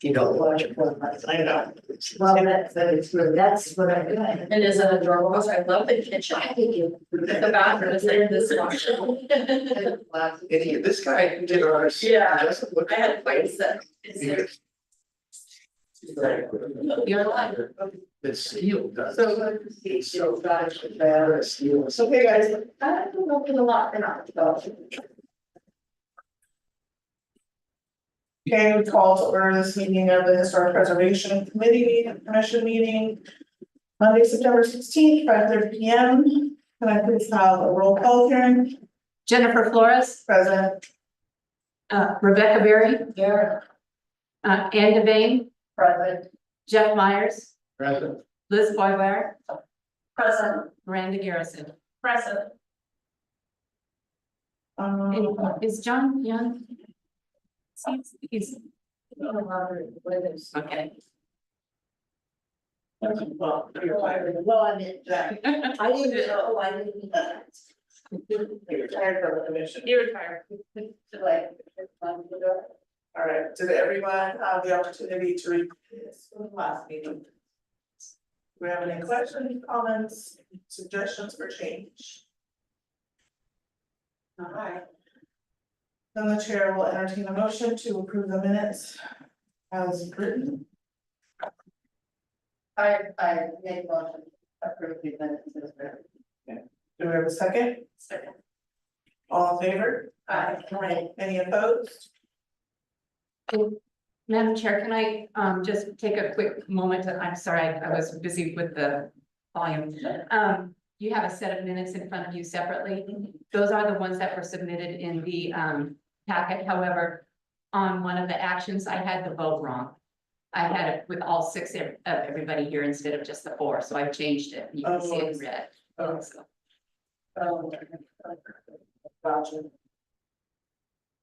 You don't watch it. I know. Well, that's what I'm doing. And is it adorable? I love the kitchen. I think you. The bathroom is like this one. This guy did ours. Yeah. He doesn't look. I had quite a set. You're alive. The steel does. So. Steel. So, okay, guys, I don't know for a lot or not. Okay, we call to order this meeting of the Historic Preservation Committee Commission meeting. Monday, September 16th, 5:30 p.m. Can I please have a roll call, Karen? Jennifer Flores, Present. Rebecca Berry, Yeah. Ann Devane, Present. Jeff Myers, Present. Liz Boyer, Present. Miranda Garrison. Present. Um, Is John Young? He's, okay. well, Well, I mean, I didn't know, I didn't. you're retired from the commission. You're retired. All right, did everyone have the opportunity to read this from the last meeting? Do we have any questions, comments, suggestions for change? All right. Then the chair will entertain a motion to approve the minutes as written. I make motion to approve the minutes as written. Do we have a second? Second. All in favor? Aye. Any opposed? Madam Chair, can I just take a quick moment I'm sorry, I was busy with the volume. You have a set of minutes in front of you separately. Those are the ones that were submitted in the packet. However, on one of the actions, I had the vote wrong. I had it with all six of everybody here instead of just the four, so I've changed it. You can see it in red. Oh. So, Gotcha.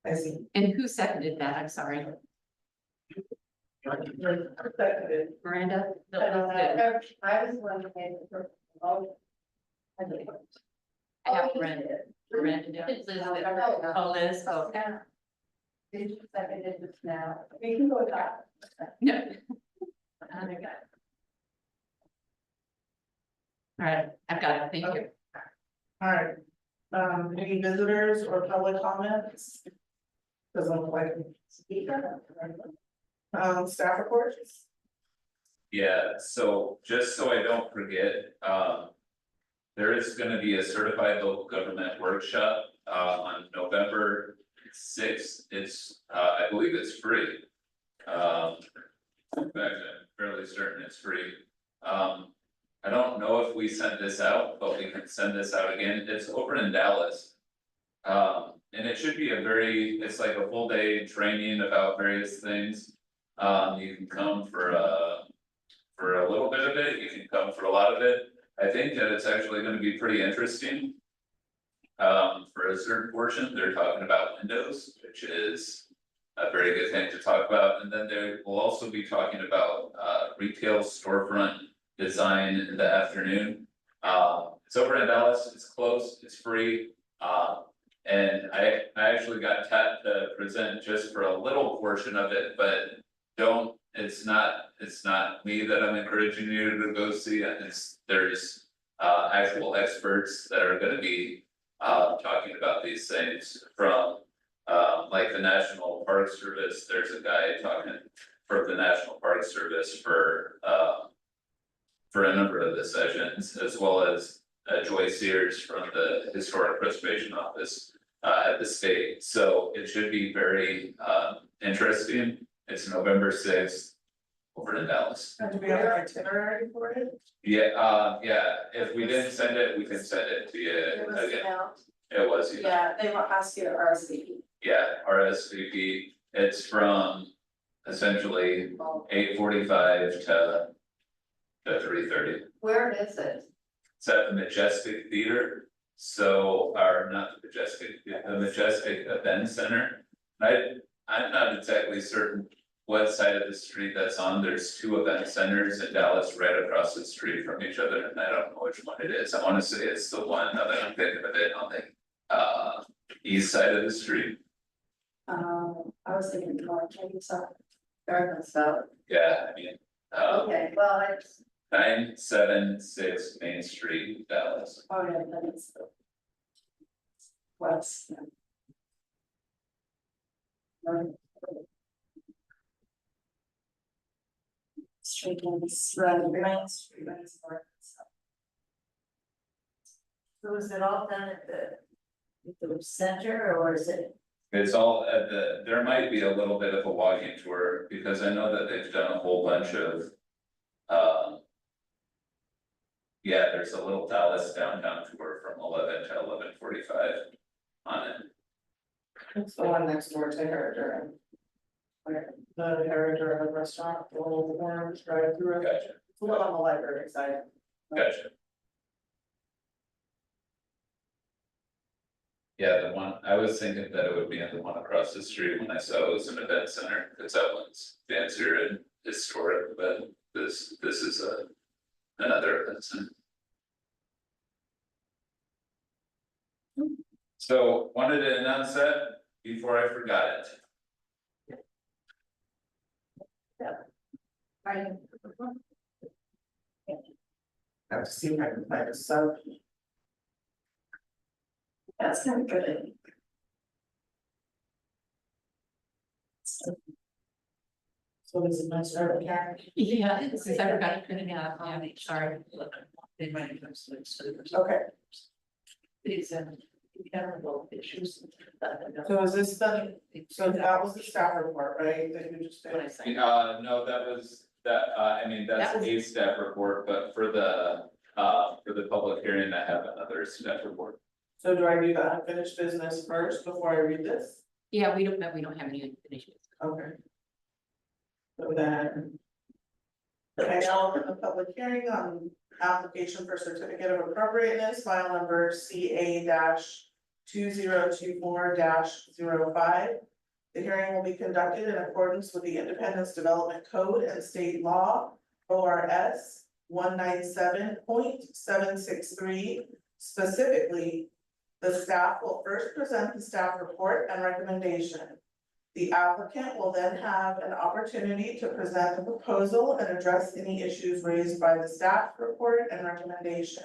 I see. and who seconded that? I'm sorry. Seconded. Miranda? I was one who made the motion. I have Miranda. Miranda did. Liz did. Oh, Liz, oh. Did you second it just now? We can go with that. No. All right, I've got it, thank you. All right, any visitors or public comments? Doesn't look like a speaker. Staff reports? Yeah, so just so I don't forget, there is gonna be a certified local government workshop, on November 6th. It's, I believe it's free. In fact, I'm fairly certain it's free. I don't know if we sent this out, but we can send this out again. It's over in Dallas. And it should be it's like a full day training about various things. You can come for a little bit of it, you can come for a lot of it. I think that it's actually gonna be pretty interesting. For a certain portion, they're talking about windows, which is a very good thing to talk about. And then they will also be talking about retail storefront design in the afternoon. It's over in Dallas, it's close, it's free. And I actually got tapped to present just for a little portion of it, but it's not me that I'm encouraging you to go see it. There's actual experts that are gonna be talking about these things from like the National Park Service. There's a guy talking from the National Park Service for a number of the sessions, as well as Joy Sears from the Historic Preservation Office at the state. So it should be very interesting. It's November 6th over in Dallas. And do we have an itinerary for it? Yeah, if we didn't send it, we can send it to you again. It was, Yeah, they will ask you to RSVP. yeah, RSVP. It's from essentially 8:45 to 3:30. Where is it? It's at the Majestic Theater, so, or not the Majestic Event Center. I'm not exactly certain what side of the street that's on. There's two event centers in Dallas right across the street from each other, and I don't know which one it is. I wanna say it's the one, now that I'm thinking of it, on the east side of the street. I was thinking more, maybe so. Dartmouth South, Yeah, I mean, okay, well, it's, 976 Main Street, Dallas. oh, yeah, but it's. West. Street ends, Main Street ends north and south. So is it all done at the center, or is it? It's all at there might be a little bit of a walking tour, because I know that they've done a whole bunch of. Yeah, there's a little Dallas downtown tour from 11 to 11:45 on it. It's the one next door to Herringer. Where the Herringer restaurant, the little orange drive through. Gotcha, It's a little on the library side. gotcha. Yeah, the one, I was thinking that it would be in the one across the street when I saw it was an event center, because that one's fancier and historic, but this is another event center. So wanted to announce that before I forgot it. Right. I have to see if I can find a sub. That's kind of good. So this is my start, Karen. Yeah, since I forgot to print it out, yeah, sorry. Okay, These terrible issues. so is this the, so that was the staff report, right, that you just did? No, I mean, that's That was- a staff report, but for the public hearing, I have another staff report. So do I do the unfinished business first before I read this? Yeah, we don't have any unfinished. Okay. So then. Okay, I'll open the public hearing on application for certificate of appropriateness, file number CA 2024 05. The hearing will be conducted in accordance with the Independence Development Code and state law, ORS 197.763. Specifically, the staff will first present the staff report and recommendation. The applicant will then have an opportunity to present the proposal and address any issues raised by the staff report and recommendation.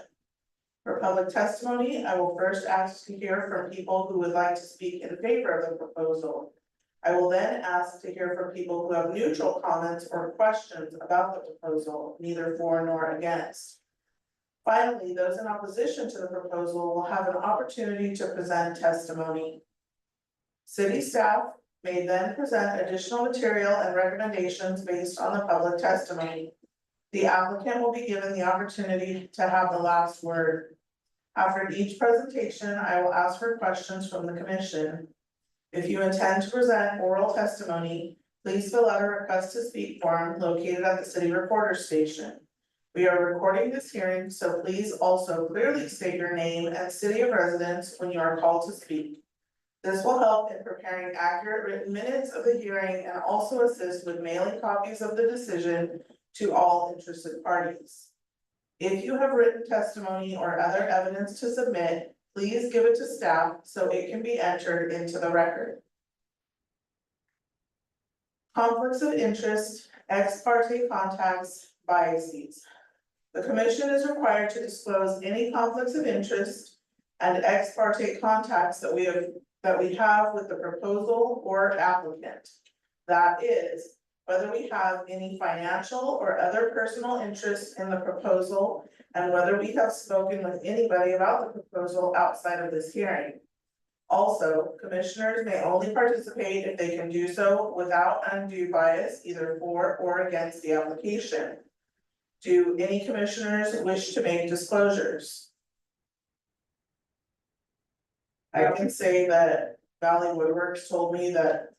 For public testimony, I will first ask to hear from people who would like to speak in favor of the proposal. I will then ask to hear from people who have neutral comments or questions about the proposal, neither for nor against. Finally, those in opposition to the proposal will have an opportunity to present testimony. City staff may then present additional material and recommendations based on the public testimony. The applicant will be given the opportunity to have the last word. After each presentation, I will ask for questions from the commission. If you intend to present oral testimony, please fill out a request to speak form located at the city recorder station. We are recording this hearing, so please also clearly state your name and city of residence when you are called to speak. This will help in preparing accurate written minutes of the hearing and also assist with mailing copies of the decision to all interested parties. If you have written testimony or other evidence to submit, please give it to staff so it can be entered into the record. Conflicts of interest, ex parte contacts, biases. The commission is required to disclose any conflicts of interest and ex parte contacts that we have with the proposal or applicant. That is, whether we have any financial or other personal interest in the proposal and whether we have spoken with anybody about the proposal outside of this hearing. Also, commissioners may only participate if they can do so without undue bias, either for or against the application. Do any commissioners wish to make disclosures? I can say that Valley Woodworks told me that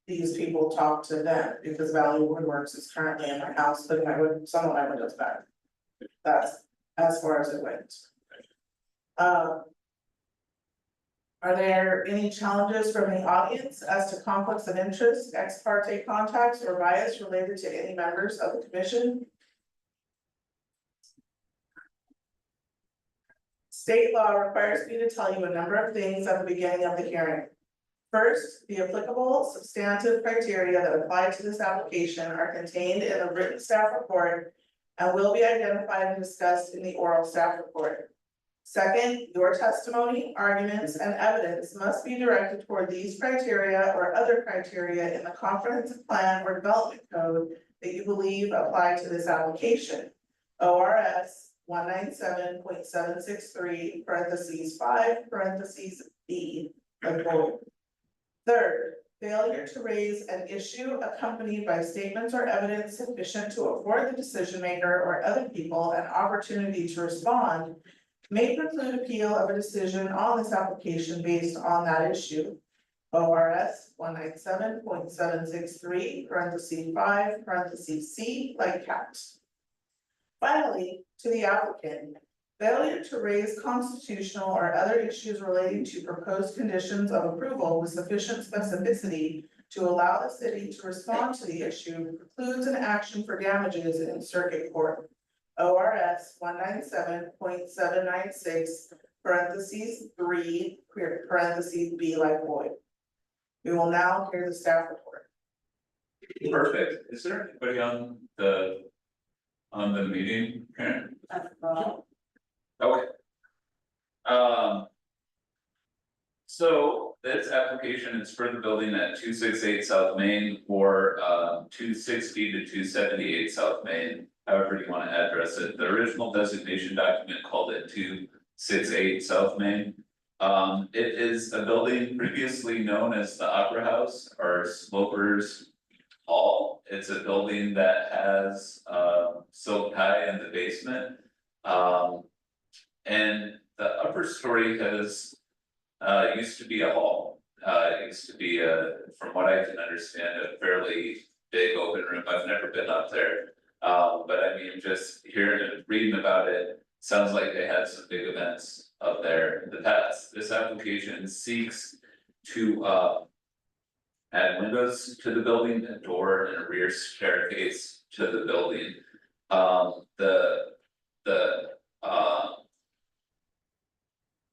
these people talked to them because Valley Woodworks is currently in my house, but some of my windows back. That's as far as it went. Are there any challenges from the audience as to conflicts of interest, ex parte contacts, or bias related to any members of the commission? State law requires me to tell you a number of things at the beginning of the hearing. First, the applicable substantive criteria that apply to this application are contained in the written staff report and will be identified and discussed in the oral staff report. Second, your testimony, arguments, and evidence must be directed toward these criteria or other criteria in the comprehensive plan or development code that you believe apply to this application. ORS 197.763 (5) B. Avoid. Third, failure to raise an issue accompanied by statements or evidence sufficient to afford the decision maker or other people an opportunity to respond may preclude appeal of a decision on this application based on that issue. ORS 197.763 (5) C, like cat. Finally, to the applicant, failure to raise constitutional or other issues relating to proposed conditions of approval with sufficient specificity to allow the city to respond to the issue precludes an action for damages in circuit court. ORS 197.796 (3) B, like void. We will now hear the staff report. Perfect. Is there anybody on the meeting? Karen? Okay. So this application is for the building at 268 South Main or 260 to 278 South Main, however you want to address it. The original designation document called it 268 South Main. It is a building previously known as the Opera House or Slopers Hall. It's a building that has silk tie in the basement. And the upper story has used to be a hall. It used to be from what I can understand, a fairly big open room. I've never been up there. But I mean, just hearing and reading about it, sounds like they had some big events up there in the past. This application seeks to add windows to the building, a door and a rear staircase to the building.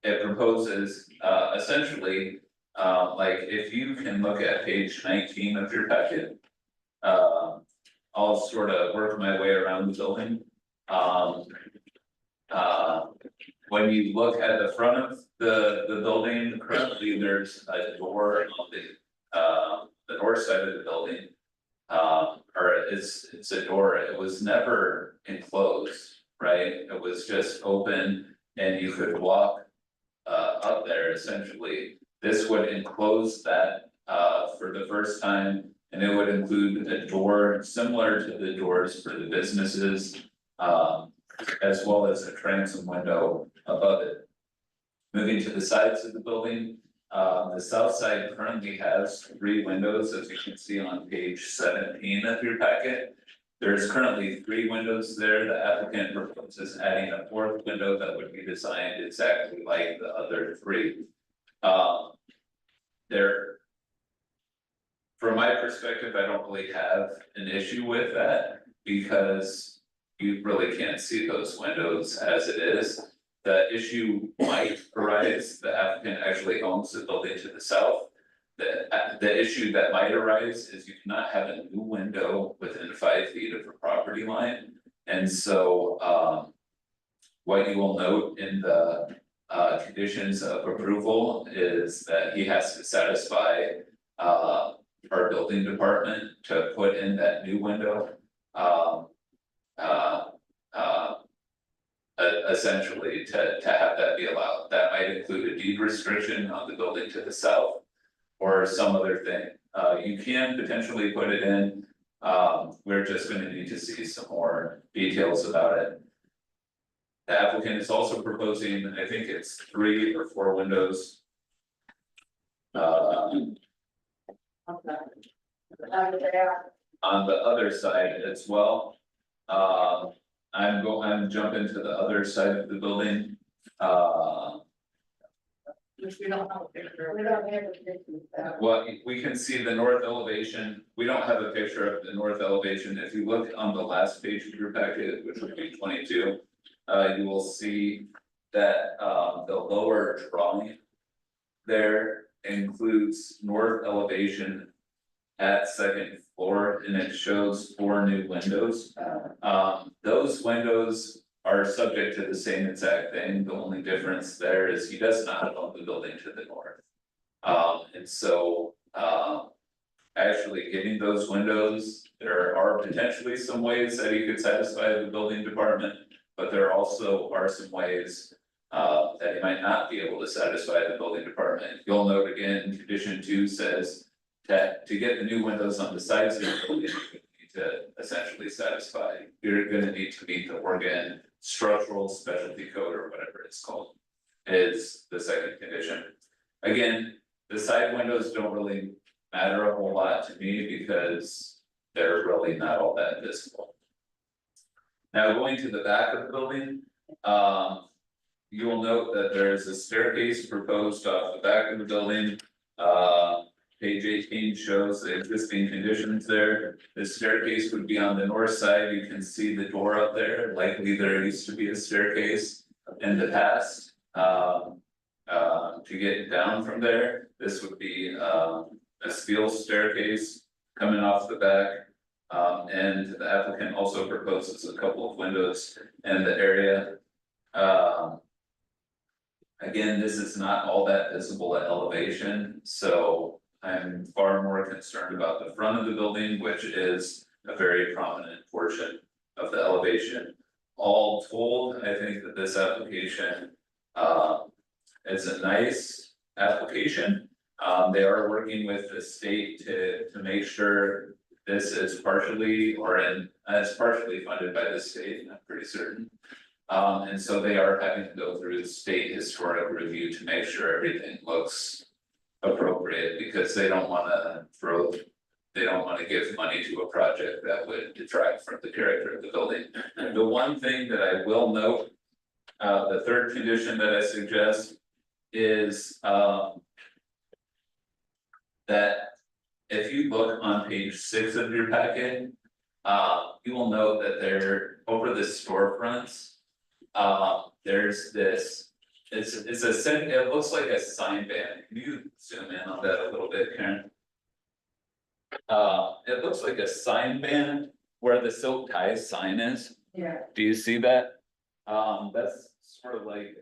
It proposes essentially, like if you can look at page 19 of your packet. I'll sort of work my way around the building. When you look at the front of the building, currently there's a door on the north side of the building. Or it's a door, it was never enclosed, right? It was just open and you could walk up there essentially. This would enclose that for the first time, and it would include a door similar to the doors for the businesses, as well as a transom window above it. Moving to the sides of the building, the south side currently has 3 windows, as you can see on page 17 of your packet. There's currently 3 windows there. The applicant proposes adding a 4th window that would be designed exactly like the other 3. From my perspective, I don't really have an issue with that because you really can't see those windows as it is. The issue might arise, the applicant actually owns the building to the south. The issue that might arise is you cannot have a new window within 5 feet of the property line. And so what you will note in the conditions of approval is that he has to satisfy our building department to put in that new window. Essentially to have that be allowed. That might include a deed restriction on the building to the south or some other thing. You can potentially put it in. We're just going to need to see some more details about it. The applicant is also proposing, I think it's 3 or 4 windows. On the other side as well. I'm jumping to the other side of the building. Which we don't have a picture. We don't have a picture of that. Well, we can see the north elevation. We don't have a picture of the north elevation. If you look on the last page of your packet, which would be 22, you will see that the lower drawing there includes north elevation at second floor, and it shows 4 new windows. Those windows are subject to the same exact thing, the only difference there is he does not own the building to the north. And so, actually getting those windows, there are potentially some ways that he could satisfy the building department. But there also are some ways, that he might not be able to satisfy the building department. You'll note again, condition 2 says that to get the new windows on the sides of the building, you need to essentially satisfy, you're gonna need to meet the Oregon Structural Specialty Code or whatever it's called. Is the second condition. Again, the side windows don't really matter a whole lot to me because they're really not all that visible. Now going to the back of the building, you will note that there is a staircase proposed off the back of the building. Page 18 shows the existing conditions there. The staircase would be on the north side. You can see the door up there. Likely there used to be a staircase in the past. To get down from there, this would be a steel staircase coming off the back. And the applicant also proposes a couple of windows in the area. Again, this is not all that visible at elevation, so I'm far more concerned about the front of the building, which is a very prominent portion of the elevation. All told, I think that this application is a nice application. They are working with the state to make sure this is partially it's partially funded by the state, I'm pretty certain. And so they are having to go through the state historic review to make sure everything looks appropriate, because they don't wanna give money to a project that would detract from the character of the building. And the one thing that I will note, the third condition that I suggest is, that if you look on page 6 of your packet, you will note that there, over the storefronts, there's this, it looks like a sign band. Can you zoom in on that a little bit, Karen? It looks like a sign band where the silk ties sign is. Yeah. Do you see that? That's sort of like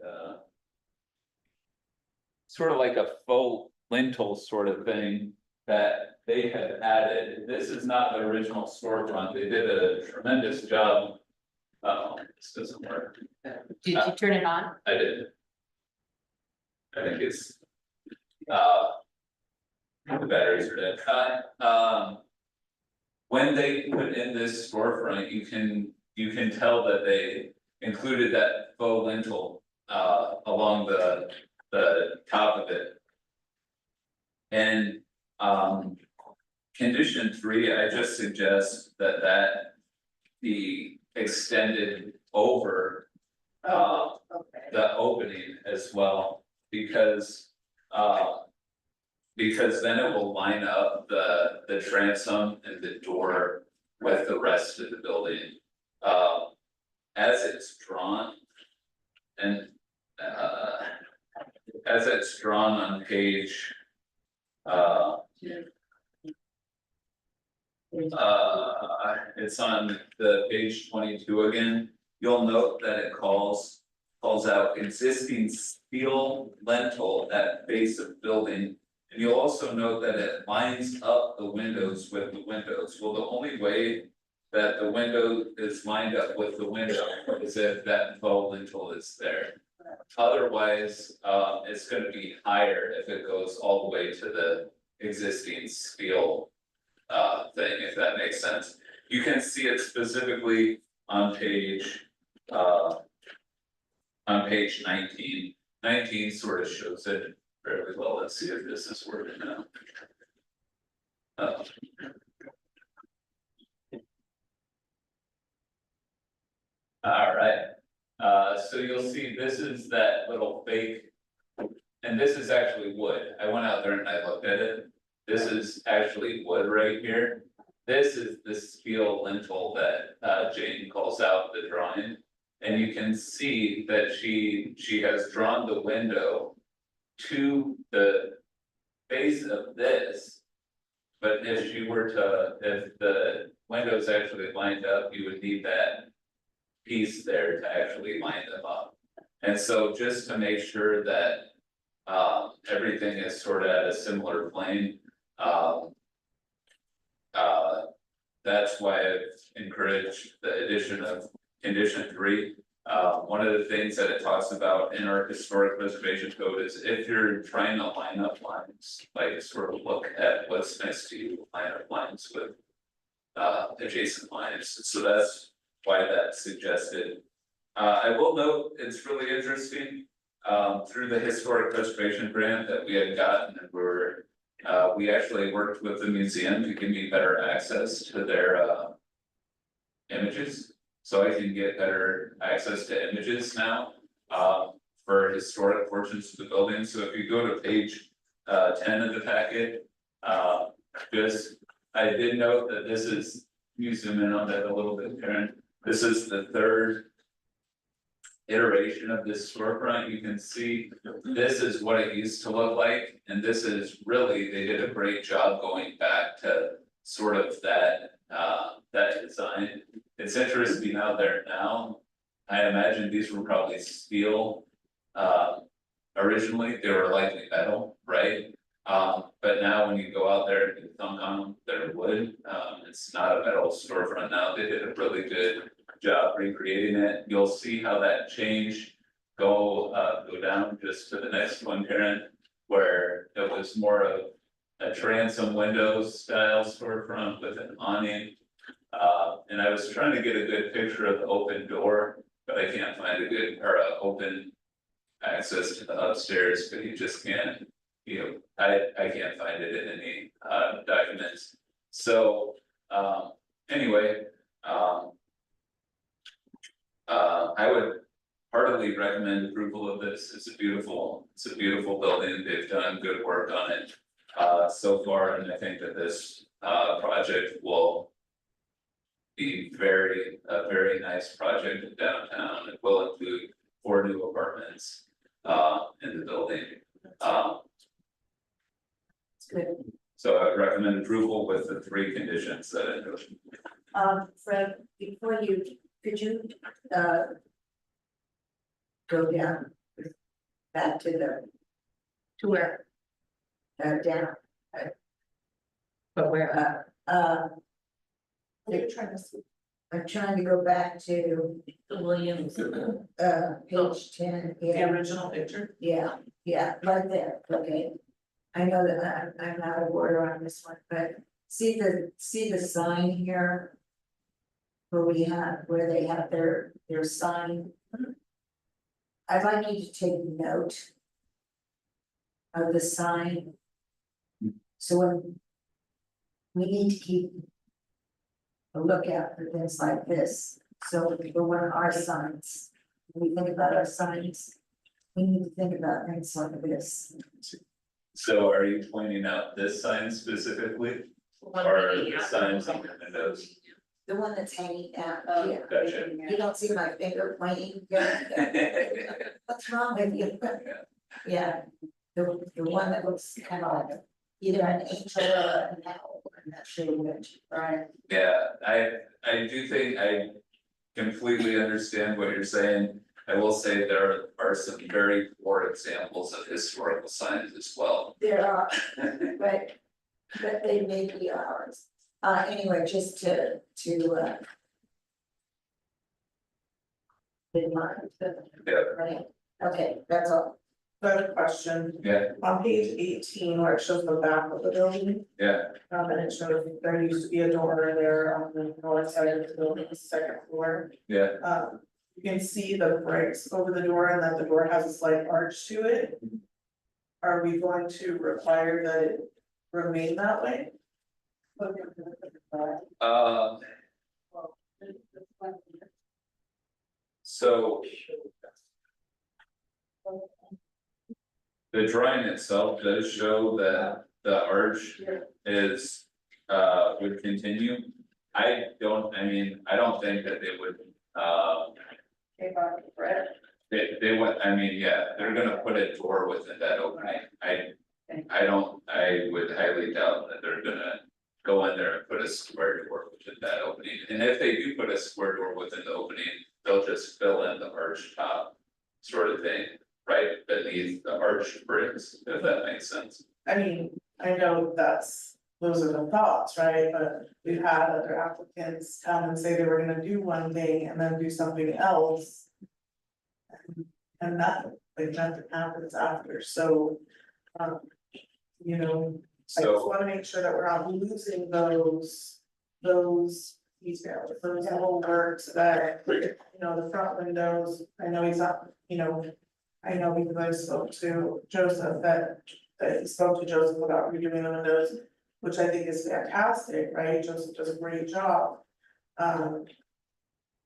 a faux lintel sort of thing that they have added. This is not the original storefront. They did a tremendous job. This doesn't work. Did you turn it on? I did. I think it's, the batteries are dead. When they put in this storefront, you can tell that they included that faux lintel, along the top of it. And, condition 3, I just suggest that be extended over Okay. the opening as well, because then it will line up the transom and the door with the rest of the building. As it's drawn, and as it's drawn on page it's on the page 22 again. You'll note that it calls out existing steel lintel at base of building. And you'll also note that it lines up the windows with the windows. Well, the only way that the window is lined up with the window is if that faux lintel is there. Otherwise, it's gonna be higher if it goes all the way to the existing steel thing, if that makes sense. You can see it specifically on page 19. 19 sort of shows it fairly well. Let's see if this is working now. All right, so you'll see this is that little fake, and this is actually wood. I went out there and I looked at it. This is actually wood right here. This is the steel lintel that Jane calls out the drawing. And you can see that she has drawn the window to the base of this. But if you were to, if the windows actually lined up, you would need that piece there to actually line them up. And so just to make sure that everything is sort of at a similar plane, that's why I've encouraged the addition of condition 3. One of the things that it talks about in our historic preservation code is if you're trying to line up lines, like sort of look at what's next to you, line up lines with adjacent lines, so that's why that's suggested. I will note, it's really interesting, through the historic preservation grant that we had gotten, and we actually worked with the museum to give me better access to their images. So I can get better access to images now, for historic portions of the building. So if you go to page 10 of the packet, I did note that this is, you zoom in on that a little bit, Karen. This is the 3rd iteration of this storefront. You can see this is what it used to look like, and this is really, they did a great job going back to sort of that design. It's interesting out there now. I imagine these were probably steel. Originally, they were likely metal, right? But now when you go out there and you thunk on them, they're wood. It's not a metal storefront now. They did a really good job recreating it. You'll see how that changed. Go down just to the next one, Karen, where it was more of a transom windows style storefront with an awning. And I was trying to get a good picture of the open door, but I can't find a good, or open access to the upstairs, but you just can't, I can't find it in any documents. So anyway, I would heartily recommend approval of this. It's a beautiful building. They've done good work on it so far, and I think that this project will be a very nice project in downtown. It will include 4 new apartments in the building. It's good. So I would recommend approval with the 3 conditions that I noted. Fred, before you, could you, go down back to the, To where, down, but where, what are you trying to see? I'm trying to go back to, Williams, page 10, The yeah, original picture. yeah, right there, okay. I know that I'm out of order on this one, but see the sign here? Where they have their sign. I'd like you to take note of the sign. So when we need to keep a lookout for things like this, so for one of our signs, when we think about our signs, we need to think about things like this. So are you pointing out this sign specifically, or the signs on the windows? The one that's hanging out Oh, here. Gotcha. You don't see my finger pointing? What's wrong with you? Yeah, the one that looks kind of like either an angel or an owl, I'm not sure which, right? Yeah, I do think I completely understand what you're saying. I will say there are some very poor examples of historical signs as well. There are, but they may be ours. Anyway, just to in mind, Yeah. right? Okay, that's all. I have a question. Yeah, On page 18, where it shows the back of the building, yeah, and it shows there used to be a door there on the north side of the building, the 2nd floor. yeah. You can see the bricks over the door and that the door has a slight arch to it. Are we going to require that it remain that way? So the drawing itself does show that the arch is, would continue. I don't think that they would, they would, yeah, they're gonna put a door within that opening. I would highly doubt that they're gonna go in there and put a square door within that opening, and if they do put a square door within the opening, they'll just fill in the arch top. Sort of thing, right, beneath the arch bricks, if that makes sense. I mean, I know those are the thoughts, right, but we've had other applicants come and say they were gonna do one thing and then do something else. And nothing happens after, so, you know, I just So, wanna make sure that we're not losing those details, those little words that, you know, the front windows, I know he's not, you know. I know because I spoke to Joseph that he spoke to Joseph about redoing the windows, which I think is fantastic, right? Joseph does a great job. But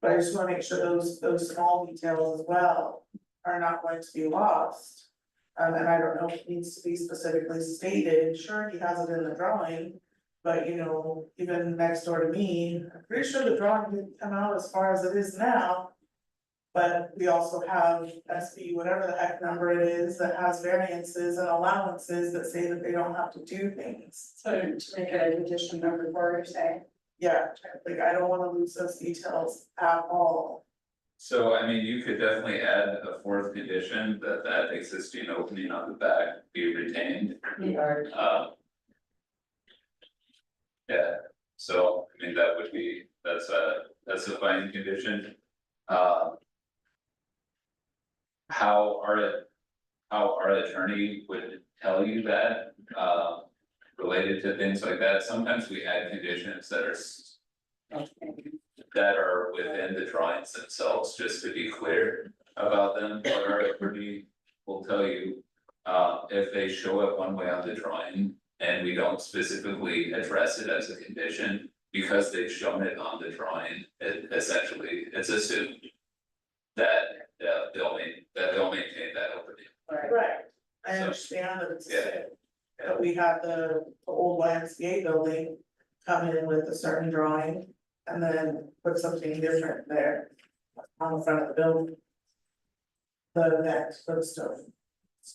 I just wanna make sure those small details as well are not going to be lost. And I don't know if it needs to be specifically stated, sure, he has it in the drawing. But you know, even next door to me, I'm pretty sure the drawing didn't come out as far as it is now. But we also have SB, whatever the heck number it is, that has variances and allowances that say that they don't have to do things. So to make it a condition number 4, you're saying? Yeah, like I don't wanna lose those details at all. so I mean, you could definitely add a fourth condition that existing opening on the back be retained, yeah. So, I mean, that's a fine condition. How our attorney would tell you that, related to things like that, sometimes we add conditions that are within the drawings themselves, just to be clear about them, but our attorney will tell you. If they show up one way on the drawing and we don't specifically address it as a condition, because they've shown it on the drawing, essentially, it's assumed. That they'll maintain that opening. Right. I So, understand that it's. yeah. But we had the old YMCA building come in with a certain drawing and then put something different there. On the front of the building. The next footstone.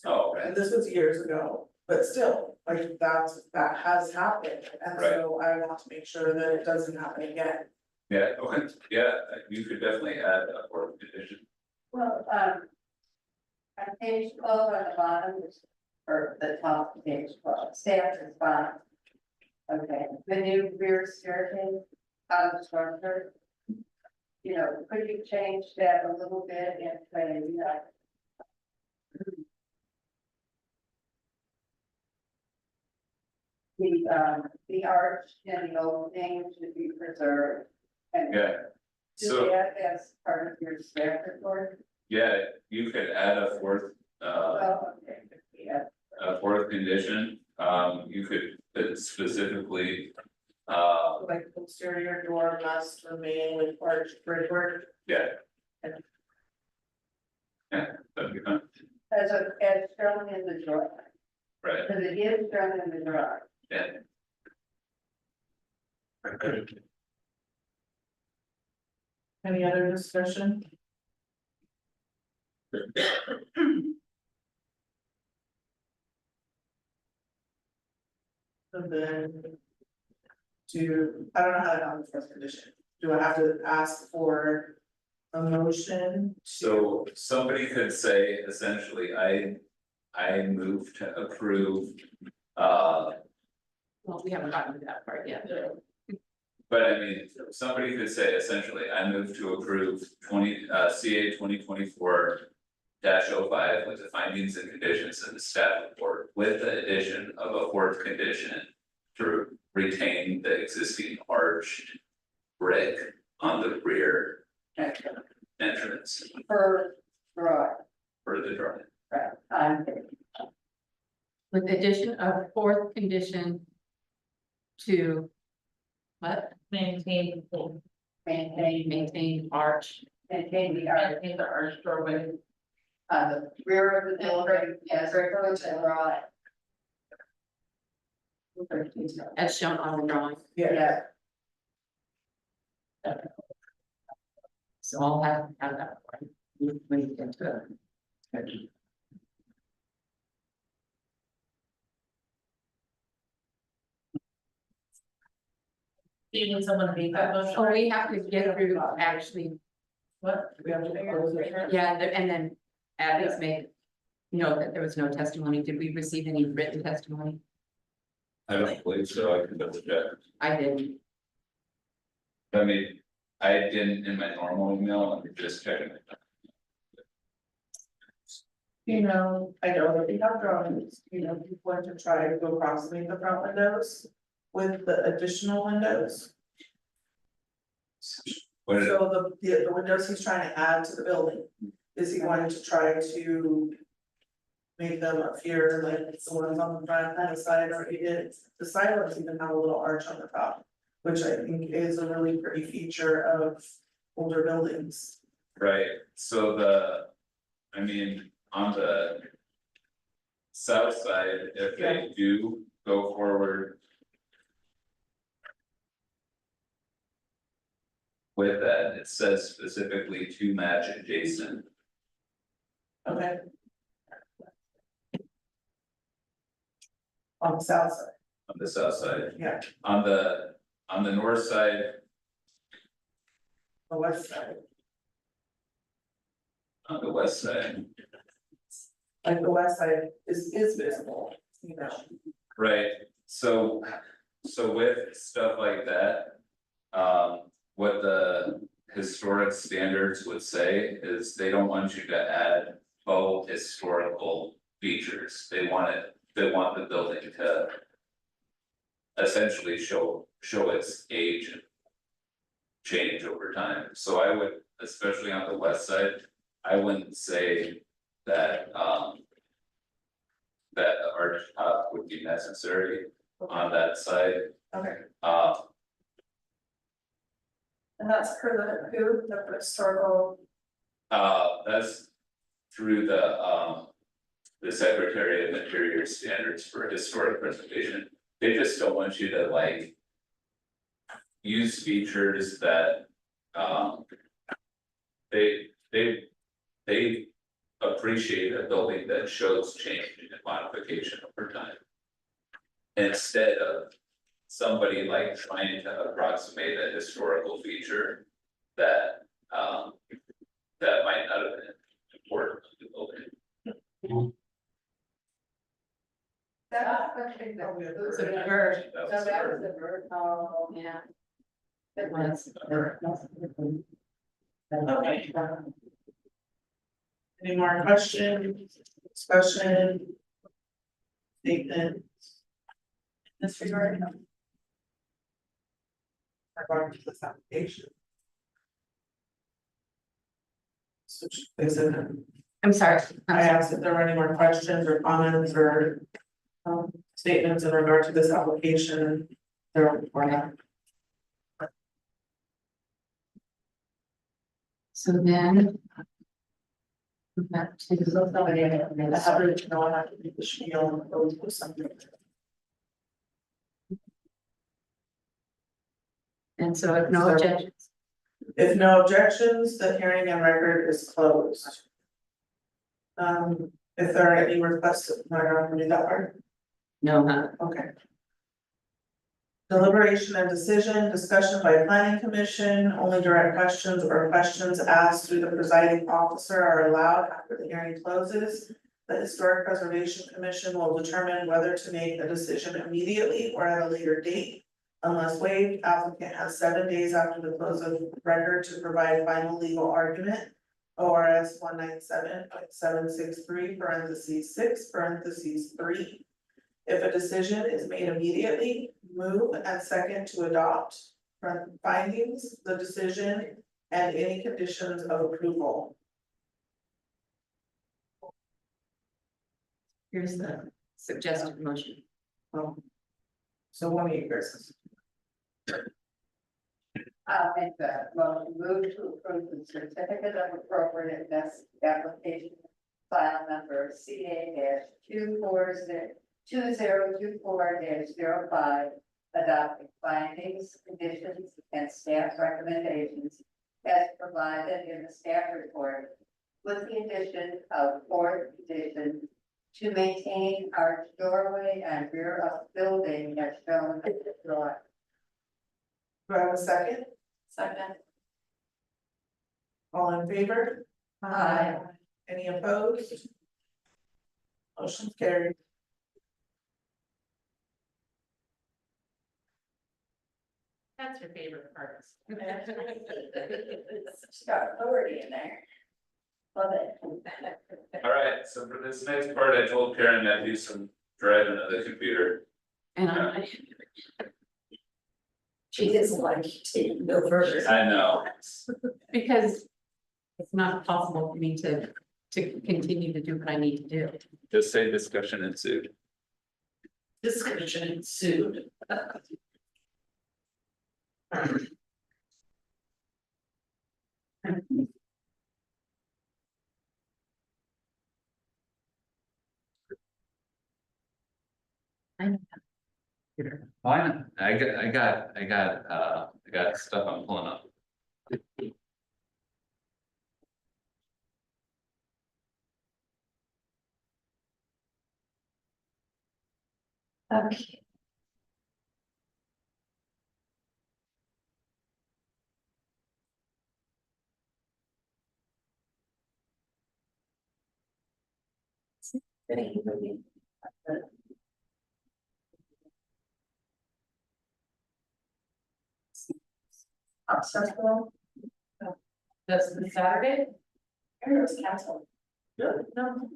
Oh, right, And this was years ago, but still, like that has happened, and so I want to make sure that it doesn't happen again. yeah, okay, yeah, you could definitely add a fourth condition. Well, on page 12 on the bottom, or the top of page 12, staff is bottom. Okay, the new rear staircase on the structure. You know, could you change that a little bit and say, you know. The arch and the opening should be preserved. And Yeah, do so, that as part of your staff report. yeah, you could add a fourth, Oh, okay, yeah. a fourth condition, you could put specifically. Like exterior door must remain with arch brickwork. Yeah. Yeah, that'd be fine, As shown in the drawing, right, because it is shown in the drawing. yeah. Any other discussion? And then. I don't know how to have the first condition, do I have to ask for a motion? So somebody could say essentially, I move to approve. Well, we haven't gotten to that part yet. But I mean, somebody could say essentially, I move to approve CA 2024. -05 with the findings and conditions in the staff report with the addition of a fourth condition. To retain the existing arched brick on the rear entrance Per drawing, for the drawing. right, With the addition of fourth condition. To. What? maintain Maintain arch. the arch. Maintain the arch doorway. The rear of the building, yes, refer to drawing. As shown on the drawing, Yeah, so I'll have that when you get to it. You need someone to make that motion? Oh, we have to get through actually, What? We have to make those motions? yeah, and then at least make. Know that there was no testimony. Did we receive any written testimony? I don't believe so, I can double check. I didn't. I mean, I didn't in my normal email, I'm just checking it. You know, I know that we have drawings, you know, people want to try to approximate the front windows with the additional windows. What is it? So the windows he's trying to add to the building, is he going to try to make them appear like the ones on the front and the side already did? The side ones even have a little arch on the top, which I think is a really pretty feature of older buildings. Right, so I mean, on the. South side, if they do go forward. With that, it says specifically to match adjacent. Okay. On the south side, On the south side, yeah, on the north side, the west side, on the west side, like the west side is visible, you know. right, so. So with stuff like that. What the historic standards would say is they don't want you to add faux historical features, they want the building to. Essentially show its age. And change over time, so I would, especially on the west side, I wouldn't say that that the arch top would be necessary on that side, Okay, And that's for the historical. that's through the Secretary of Interior Standards for Historic Preservation, they just don't want you to like use features that, they appreciate a building that shows change and modification over time. Instead of somebody like trying to approximate a historical feature that, that might not have been important to the building. It's a bird. That was the- bird. Oh, yeah. It was. okay. Any more questions, discussion? Statement? This regard? Regarding to this application. So, is it, I'm sorry. I asked if there were any more questions or comments or statements in regard to this application. There were not. So then. Back to the. I have to know, I have to do the spiel or something. And so if no objections, If no objections, the hearing and record is closed. If there are any requests, am I gonna do that part? no, huh? Okay. Deliberation and decision, discussion by planning commission, only direct questions or questions asked through the presiding officer are allowed after the hearing closes. The historic preservation commission will determine whether to make a decision immediately or at a later date. Unless waived, applicant has 7 days after the close of record to provide final legal argument. ORS 197.763 parentheses 6 parentheses 3. If a decision is made immediately, move and second to adopt from findings, the decision, and any conditions of approval. Here's the suggested motion. So one of you guys. I'll make that motion, move to approve the certificate of appropriateness application file number CA 2024-05, adopting findings, conditions, and staff recommendations as provided in the staff report, with the addition of fourth condition to maintain arch doorway and rear of building as shown in the drawing. Do I have a second? Second. All in favor? Aye. Any opposed? Motion carried. That's your favorite part. She's got authority in there. Love it. Alright, so for this next part, I told Karen I'd do some driving of the computer. And I, She doesn't like you to go further. I know, because it's not possible for me to continue to do what I need to do. just say discussion ensued. Discussion ensued. Fine, I got stuff I'm pulling up. Okay. Accessible. That's the Saturday? It was canceled. Yeah. No.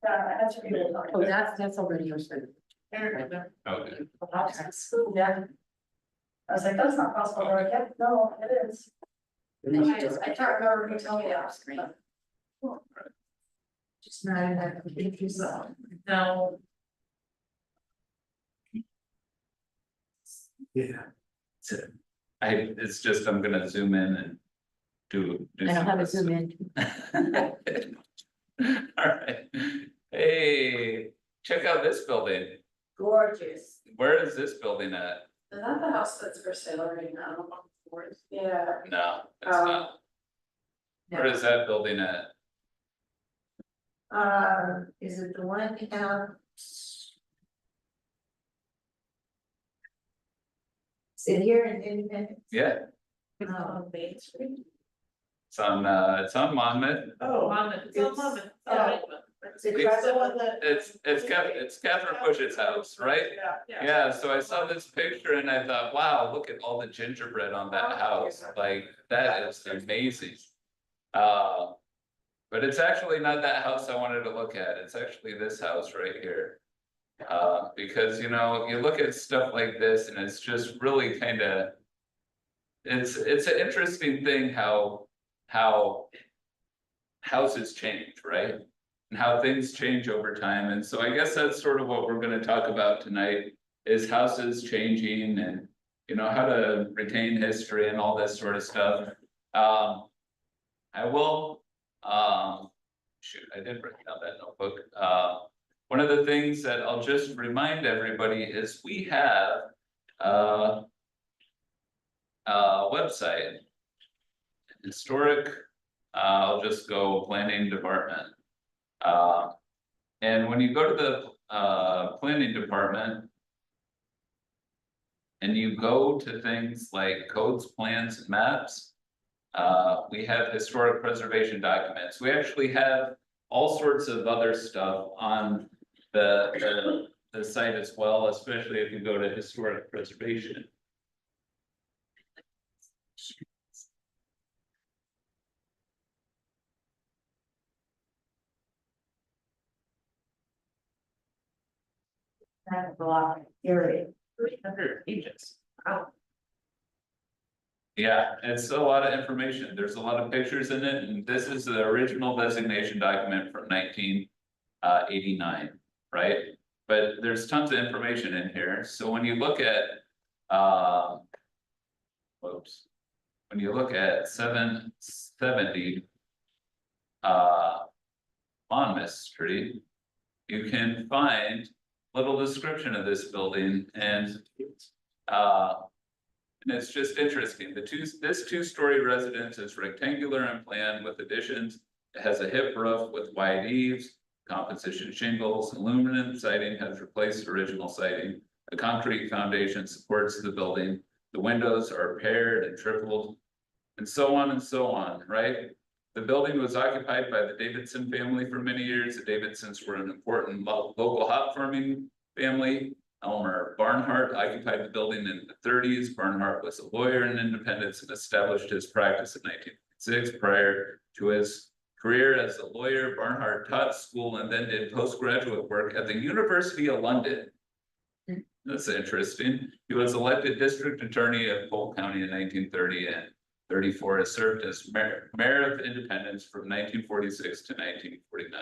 Yeah, I had to read it. Oh, that's already open. Okay, Yeah. I was like, that's not possible, they're like, yeah, no, it is. I can't remember who told me that. Just not in that computer zone. No. Yeah. it's just, I'm gonna zoom in and do. I don't have a zoom in. Alright, hey, check out this building, Gorgeous. where is this building at? Is that the house that's for sale right now? Yeah. No, it's not. Where is that building at? Is it the one out? Is it here in Independence? Yeah, It's on Main Street. it's on Monmouth, Oh, Monmouth, it's on Monmouth. Oh. Is it it's the one that. it's Catherine Bush's house, right? Yeah. Yeah, so I saw this picture and I thought, wow, look at all the gingerbread on that house, like, that is amazing. But it's actually not that house I wanted to look at, it's actually this house right here. Because, you know, you look at stuff like this and it's just really kinda. It's an interesting thing how houses change, right? And how things change over time, and so I guess that's sort of what we're gonna talk about tonight, is houses changing and, you know, how to retain history and all this sort of stuff. I will, shoot, I did bring down that notebook, one of the things that I'll just remind everybody is we have a website, historic, I'll just go planning department. And when you go to the planning department. And you go to things like codes, plans, and maps. We have historic preservation documents, we actually have all sorts of other stuff on the site as well, especially if you go to historic preservation. That block area. 300 pages. Wow. Yeah, it's a lot of information. There's a lot of pictures in it, and this is the original designation document from 1989, right? But there's tons of information in here, so when you look at, whoops. When you look at 770 Monmouth Street, you can find little description of this building, and it's just interesting. This two-story residence is rectangular in plan with additions. It has a hip roof with wide eaves, composition shingles, aluminum siding has replaced original siding. A concrete foundation supports the building. The windows are paired and tripled. And so on, right? The building was occupied by the Davidson family for many years. The Davidsons were an important local hop farming family. Elmer Barnhart occupied the building in the 30s. Barnhart was a lawyer in Independence and established his practice in 1906. Prior to his career as a lawyer, Barnhart taught school and then did postgraduate work at the University of London. That's interesting. He was elected district attorney of Polk County in 1930 and 34, has served as mayor of Independence from 1946 to 1949.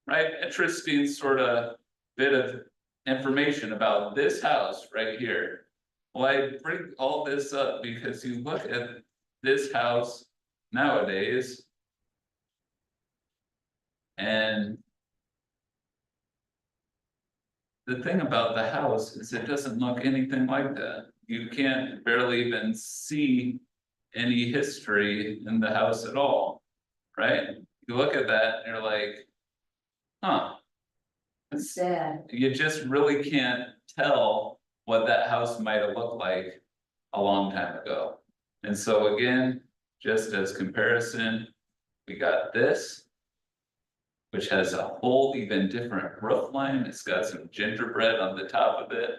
Right, interesting sort of bit of information about this house right here. Well, I bring all this up because you look at this house nowadays, and the thing about the house is it doesn't look anything like that. You can't barely even see any history in the house at all, right? You look at that and you're like, huh. It's sad. You just really can't tell what that house might have looked like a long time ago. And so again, just as comparison, we got this, which has a whole even different roof line. It's got some gingerbread on the top of it.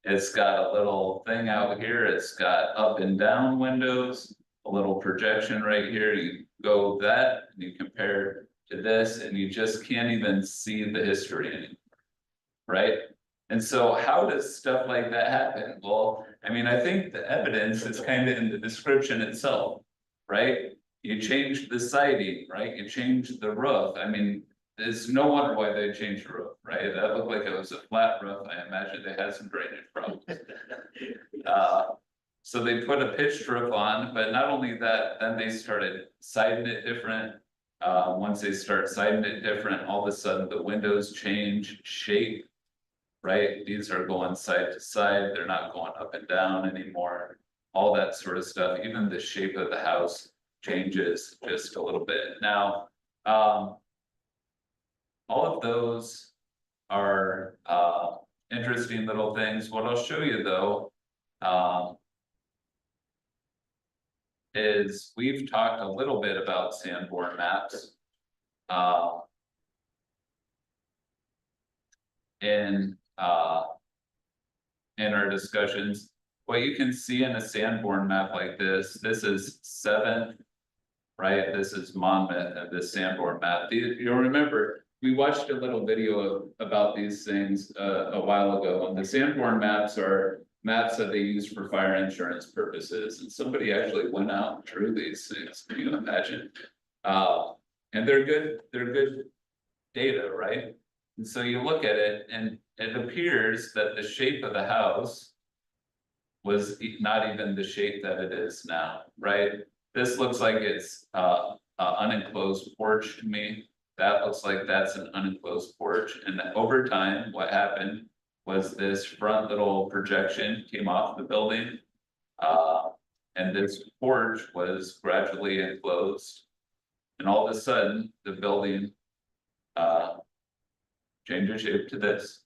It's got a little thing out here. It's got up and down windows, a little projection right here. You go that and you compare to this and you just can't even see the history anymore, right? And so how does stuff like that happen? Well, I mean, I think the evidence is kind of in the description itself, right? You change the siding, right? You change the roof. I mean, there's no wonder why they changed the roof, right? That looked like it was a flat roof. I imagine they had some drainage problems. So they put a pitched roof on, but not only that, then they started siding it different. Once they start siding it different, all of a sudden the windows change shape, right? These are going side to side. They're not going up and down anymore. All that sort of stuff. Even the shape of the house changes just a little bit. Now, all of those are interesting little things. What I'll show you though, is we've talked a little bit about Sanborn maps. In our discussions, what you can see in a Sanborn map like this is 7th, right? This is Monmouth and this Sanborn map. You'll remember, we watched a little video about these things a while ago, and the Sanborn maps are maps that they use for fire insurance purposes, and somebody actually went out and drew these things, can you imagine? And they're good data, right? And so you look at it and it appears that the shape of the house was not even the shape that it is now, right? This looks like it's an unenclosed porch to me. That looks like that's an unenclosed porch. And over time, what happened was this front little projection came off the building. And this porch was gradually enclosed. And all of a sudden, the building changes shape to this,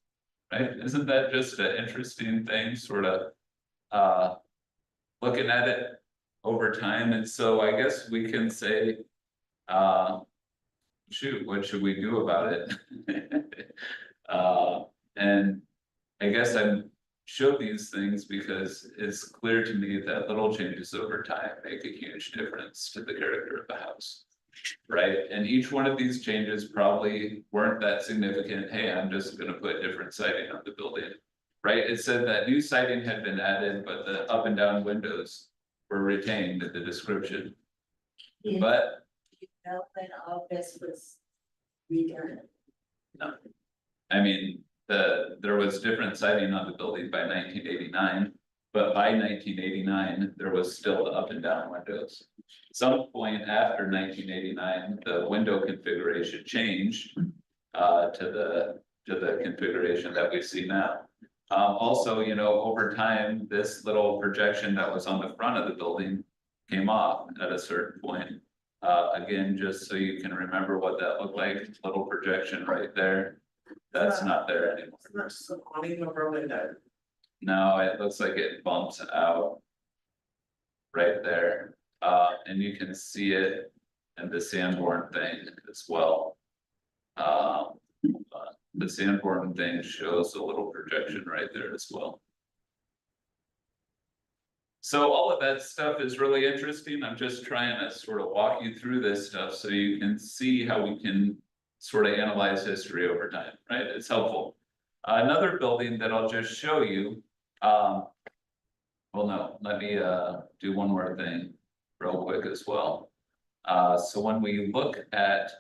right? Isn't that just an interesting thing, sort of looking at it over time? And so I guess we can say, shoot, what should we do about it? And I guess I show these things because it's clear to me that little changes over time make a huge difference to the character of the house. Right, and each one of these changes probably weren't that significant. Hey, I'm just gonna put different siding on the building. Right, it said that new siding had been added, but the up and down windows were retained in the description. You But know when all this was redone? I mean, there was different siding on the building by 1989, but by 1989, there was still the up and down windows. Some point after 1989, the window configuration changed to the configuration that we see now. Also, you know, over time, this little projection that was on the front of the building came off at a certain point. Again, just so you can remember what that looked like, little projection right there. That's not there anymore. It's not just an awning over a window. No, it looks like it bumps out. right there, and you can see it in the Sanborn thing as well. The Sanborn thing shows a little projection right there as well. So all of that stuff is really interesting. I'm just trying to sort of walk you through this stuff so you can see how we can sort of analyze history over time, right? It's helpful. Another building that I'll just show you, well, no, let me do one more thing real quick as well. So when we look at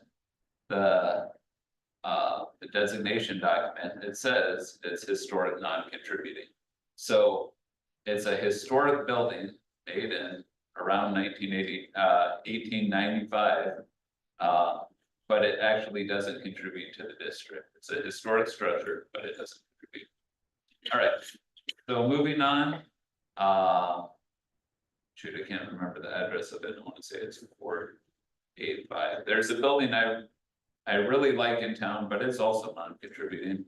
the designation document, it says it's historic non-contributing. So it's a historic building made in around 1895. But it actually doesn't contribute to the district. It's a historic structure, but it doesn't contribute. All right, so moving on. Shoot, I can't remember the address of it. I want to say it's 485. There's a building I really like in town, but it's also non-contributing.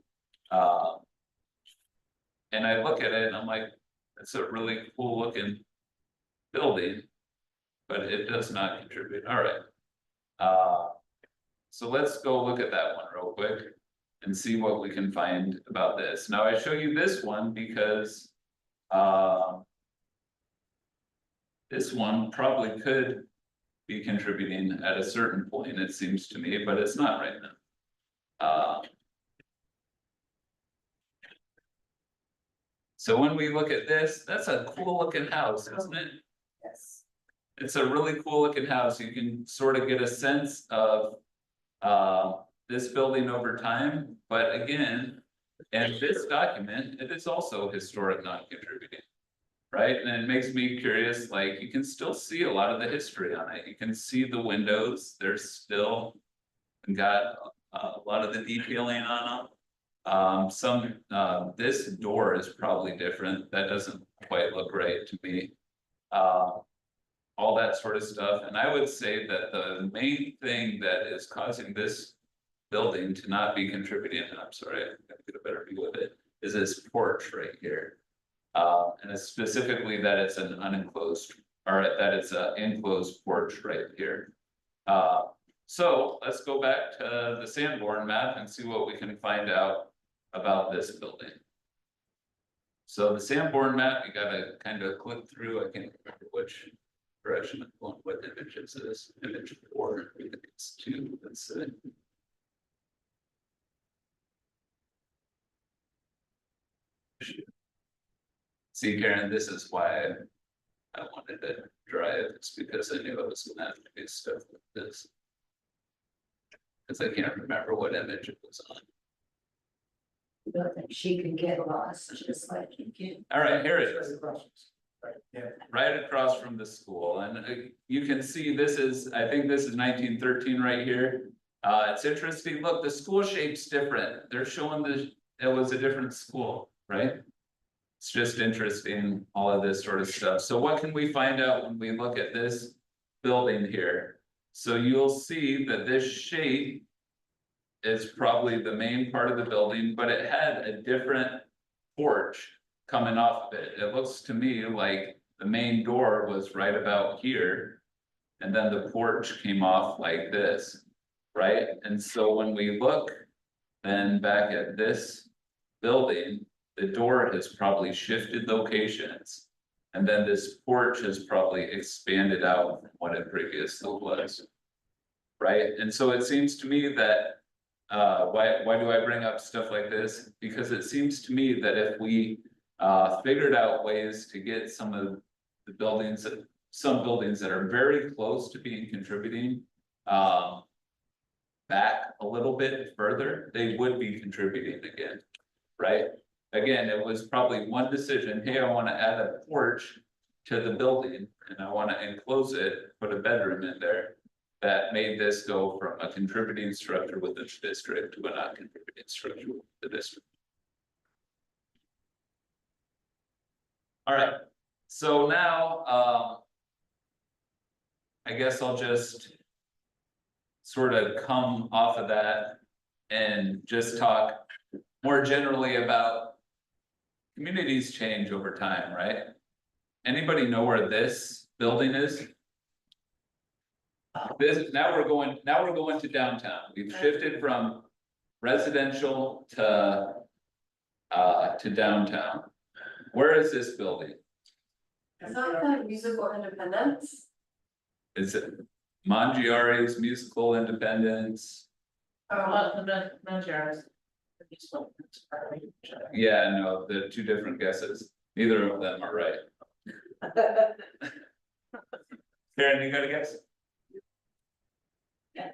And I look at it and I'm like, it's a really cool looking building, but it does not contribute. All right. So let's go look at that one real quick and see what we can find about this. Now I show you this one because this one probably could be contributing at a certain point, it seems to me, but it's not right now. So when we look at this, that's a cool looking house, isn't it? Yes. It's a really cool looking house. You can sort of get a sense of this building over time, but again, and this document, it is also historic non-contributing, right? And it makes me curious, like you can still see a lot of the history on it. You can see the windows, there's still got a lot of the detailing on them. This door is probably different. That doesn't quite look right to me. All that sort of stuff. And I would say that the main thing that is causing this building to not be contributing, I'm sorry, I gotta get a better view of it, is this porch right here. And it's specifically that it's an unenclosed, or that it's an enclosed porch right here. So let's go back to the Sanborn map and see what we can find out about this building. So the Sanborn map, you gotta kind of click through, I can't remember which direction I'm going, what image is this? Image 4, I think it's 2, let's see. See, Karen, this is why I wanted to drive, it's because I knew I was gonna have to do stuff like this. Because I can't remember what image it was on. But that she can get lost, just like you can. All right, here it is. Right across from the school, and you can see this is, I think this is 1913 right here. It's interesting, look, the school shape's different, they're showing it was a different school, right? It's just interesting, all of this sort of stuff. So what can we find out when we look at this building here? So you'll see that this shape is probably the main part of the building, but it had a different porch coming off of it. It looks to me like the main door was right about here, and then the porch came off like this, right? And so when we look then back at this building, the door has probably shifted locations, and then this porch has probably expanded out from what it previously was. Right, and so it seems to me that, why do I bring up stuff like this? Because it seems to me that if we figured out ways to get some of the buildings, some buildings that are very close to being contributing, back a little bit further, they would be contributing again, right? Again, it was probably one decision, hey, I wanna add a porch to the building and I wanna enclose it, put a bedroom in there. That made this go from a contributing structure within the district to a not contributing structure within the district. All right, so now, I guess I'll just sort of come off of that and just talk more generally about communities change over time, right? Anybody know where this building is. Now we're going to downtown, we've shifted from residential to downtown. Where is this building? Is that the musical independence? Is it Mongiari's Musical Independence? The Mangiaras. Yeah, no, the two different guesses, neither of them are right. Karen, you got a guess? Yes.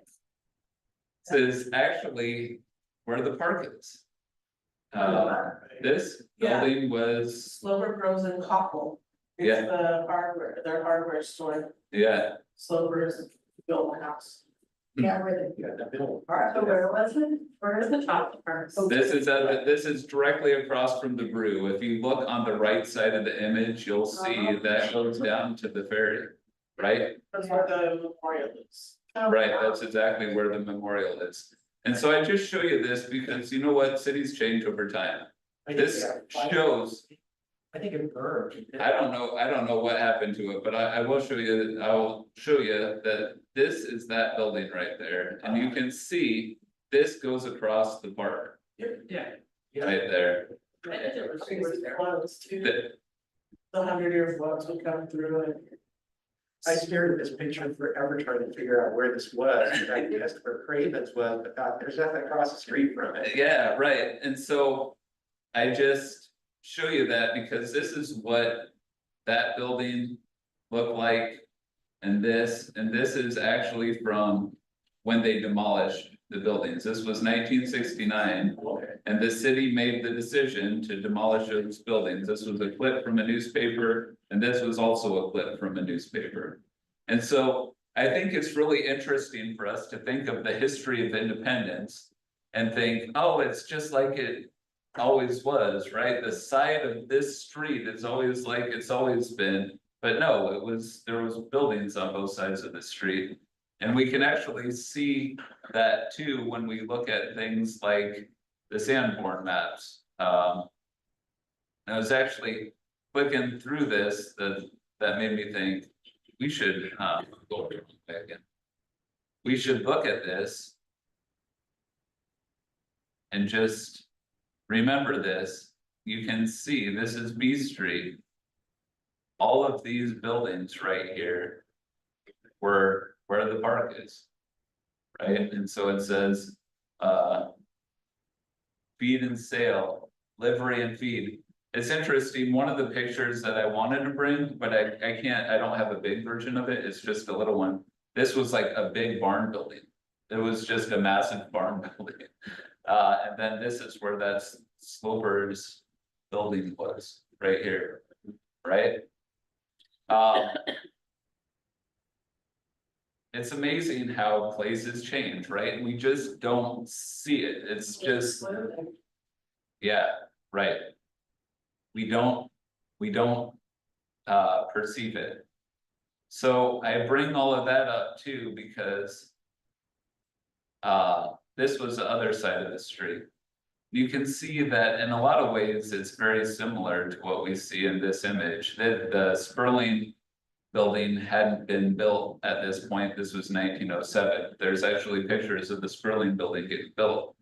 This is actually where the park is. This Yeah. building was, Slover Bros and Cockle. It's Yeah. the hardware, their hardware store, yeah, Slover's built a house. Yeah, where So where was it? Where is The it? top first. this is directly across from the brew. If you look on the right side of the image, you'll see that goes down to the ferry. Right, That's where the memorial is. right, that's exactly where the memorial is. And so I just show you this because you know what, cities change over time. This shows, I think it burned. I don't know what happened to it, but I will show you, I will show you that this is that building right there, and you can see. This goes across the park, Yeah. right there. I think it was I think it was floods too, The- the 100-year floods would come through and. I stared at this picture forever trying to figure out where this was, and I guessed where Cravens was, but there's nothing across the street from it. Yeah, right, and so I just show you that because this is what that building looked like. And this is actually from when they demolished the buildings. This was 1969. And the city made the decision to demolish those buildings. This was a clip from a newspaper, and this was also a clip from a newspaper. And so I think it's really interesting for us to think of the history of independence. And think, oh, it's just like it always was, right? The side of this street is always like it's always been. But no, there was buildings on both sides of the street. And we can actually see that too when we look at things like the Sanborn maps. I was actually clicking through this, that made me think, we should, go back again. We should look at this. And just remember this, you can see this is B Street. All of these buildings right here were where the park is. Right, and so it says, feed and sale, livery and feed. It's interesting, one of the pictures that I wanted to bring, but I can't, I don't have a big version of it, it's just a little one. This was like a big barn building. It was just a massive barn building. And then this is where that Sloper's building was, right here, right? It's amazing how places change, right? We just don't see it, it's just, yeah, right. We don't perceive it. So I bring all of that up too, because this was the other side of the street. You can see that in a lot of ways, it's very similar to what we see in this image. The Sperling building hadn't been built at this point. This was 1907. There's actually pictures of the Sperling building getting built,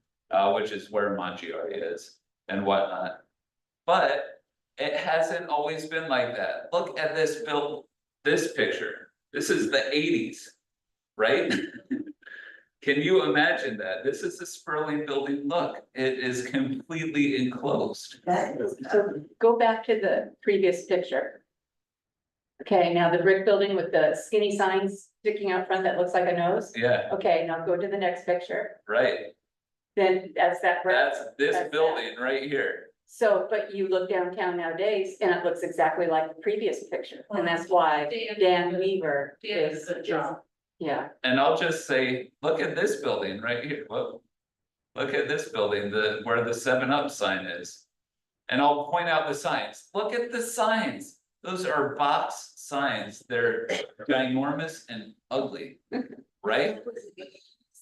which is where Mongiari is and whatnot. But it hasn't always been like that. Look at this picture. This is the 80s, right? Can you imagine that? This is the Sperling building. Look, it is completely enclosed. that is. So go back to the previous picture. Okay, now the brick building with the skinny signs sticking out front that looks like a nose. Yeah, Okay, now go to the next picture, right. then that's that brick. That's this That's building right here. So, but you look downtown nowadays and it looks exactly like the previous picture, and that's why Dan Weaver Dan is, did a good job. yeah. And I'll just say, look at this building right here. Whoa. Look at this building, where the 7-Up sign is. And I'll point out the signs. Look at the signs. Those are box signs. They're ginormous and ugly, right?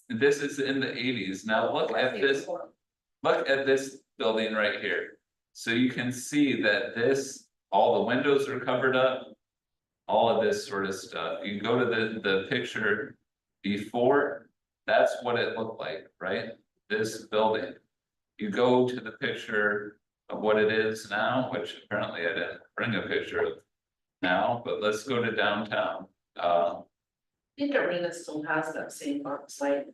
This is in the 80s. Now look at this. Look at this building right here. So you can see that all the windows are covered up. all of this sort of stuff. You go to the picture before, that's what it looked like, right? This building. You go to the picture of what it is now, which apparently I didn't bring a picture of now, but let's go to downtown. I think Arena still has that same site,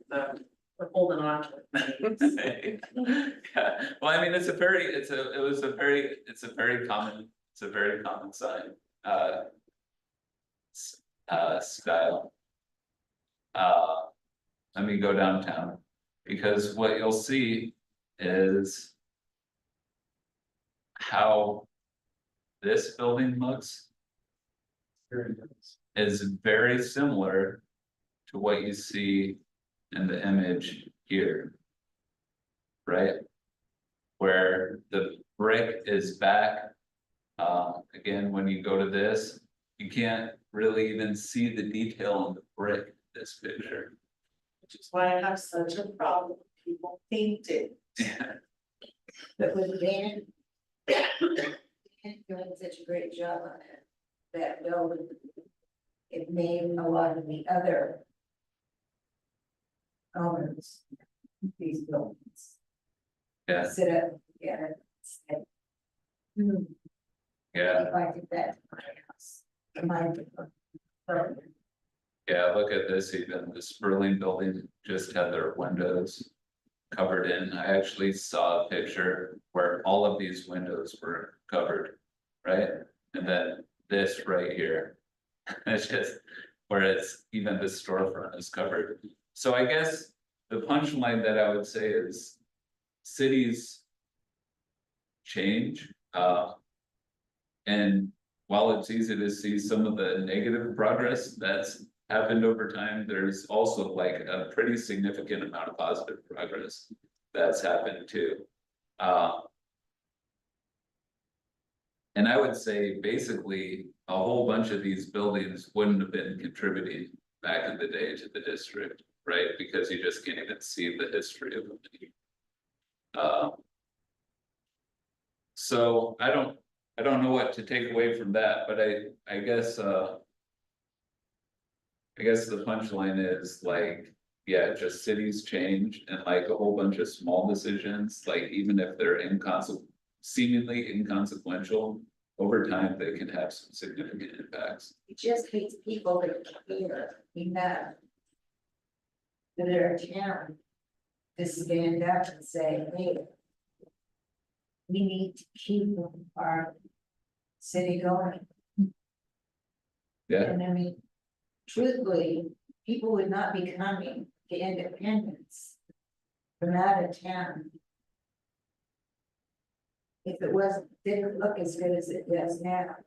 we're holding on to it. Yeah, well, I mean, it's a very common sign, style. Let me go downtown, because what you'll see is how this building looks is very similar to what you see in the image here. Right? Where the brick is back. Again, when you go to this, you can't really even see the detail in the brick in this picture. Which is why I have such a problem with people painting. But with Dan, Dan doing such a great job on it, that building, it made a lot of the other owners, these buildings, Yeah, sit up together and say, yeah, if I did that to my house, my. yeah, look at this, even the Sperling building just had their windows covered in. I actually saw a picture where all of these windows were covered, right? And then this right here, it's just where it's even the storefront is covered. So I guess the punchline that I would say is cities change, and while it's easy to see some of the negative progress that's happened over time, there's also like a pretty significant amount of positive progress that's happened too. And I would say basically a whole bunch of these buildings wouldn't have been contributing back in the day to the district, right? Because you just can't even see the history of them. So I don't know what to take away from that, but I guess the punchline is like, yeah, just cities change, and like a whole bunch of small decisions, like even if they're seemingly inconsequential, over time, they can have some significant impacts. It just needs people to care enough that they're a town to stand up and say, hey, we need to keep our city going. Yeah, And I mean, truthfully, people would not be coming to Independence from out of town if it didn't look as good as it does now.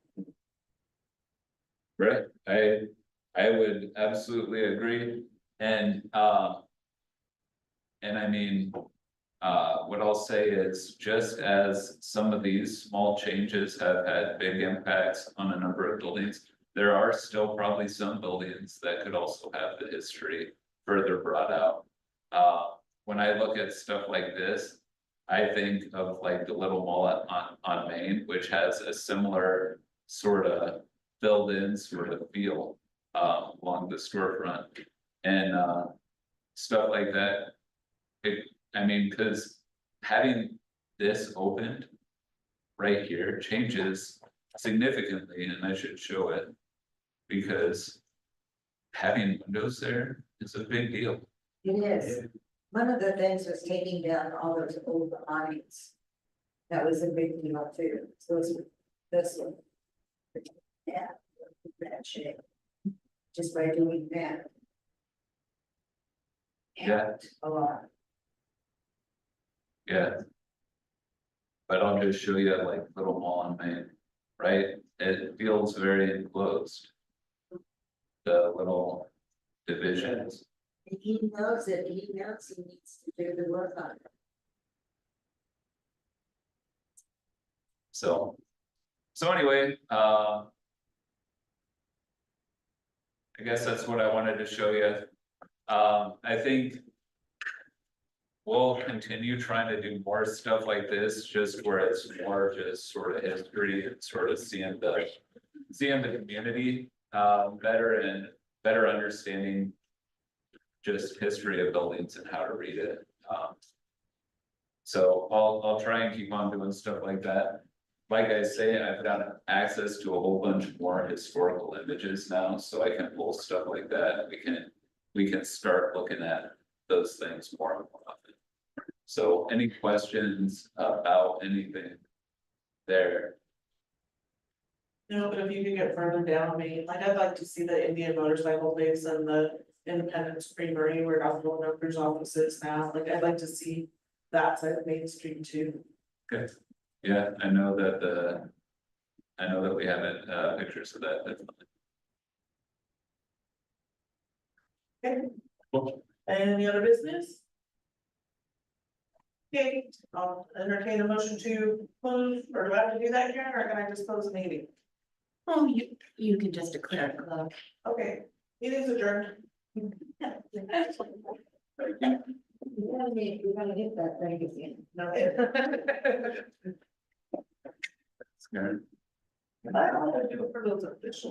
right, I would absolutely agree, and I mean. What I'll say is, just as some of these small changes have had big impacts on a number of buildings, there are still probably some buildings that could also have the history further brought out. When I look at stuff like this, I think of like the Little Mall on Main, which has a similar sort of filled-in sort of feel along the storefront, and stuff like that. I mean, because having this opened right here changes significantly, and I should show it, because having windows there is a big deal. It is. One of the things was taking down all those old awnings. That was a big deal too. So this one. Yeah, that shape. Just by doing that. Yeah. A lot. Yeah. But I'll just show you like Little Mall on Main, right? It feels very enclosed. The little divisions. And he knows it, he knows he needs to do the work on it. So anyway, I guess that's what I wanted to show you. I think we'll continue trying to do more stuff like this, just where it's more just sort of history and sort of seeing seeing the community, better and better understanding. Just history of buildings and how to read it, so I'll try and keep on doing stuff like that. Like I say, I've got access to a whole bunch more historical images now, so I can pull stuff like that, we can start looking at those things more and more often. So any questions about anything there? No, but if you could get further down Main, like I'd like to see the Indian motorcycle place and the Independence Creamery where Dr. Miller's office is now, like I'd like to see that side of Main Street too. Yeah, I know that we haven't pictures of that, definitely. Okay, Cool. any other business? Okay, I'll entertain a motion to close, or do I have to do that here, or can I just close the meeting? Oh, you can just declare it closed. Okay, meeting's adjourned. You're gonna get that thing again. No. Scared. I don't want to do it for those official.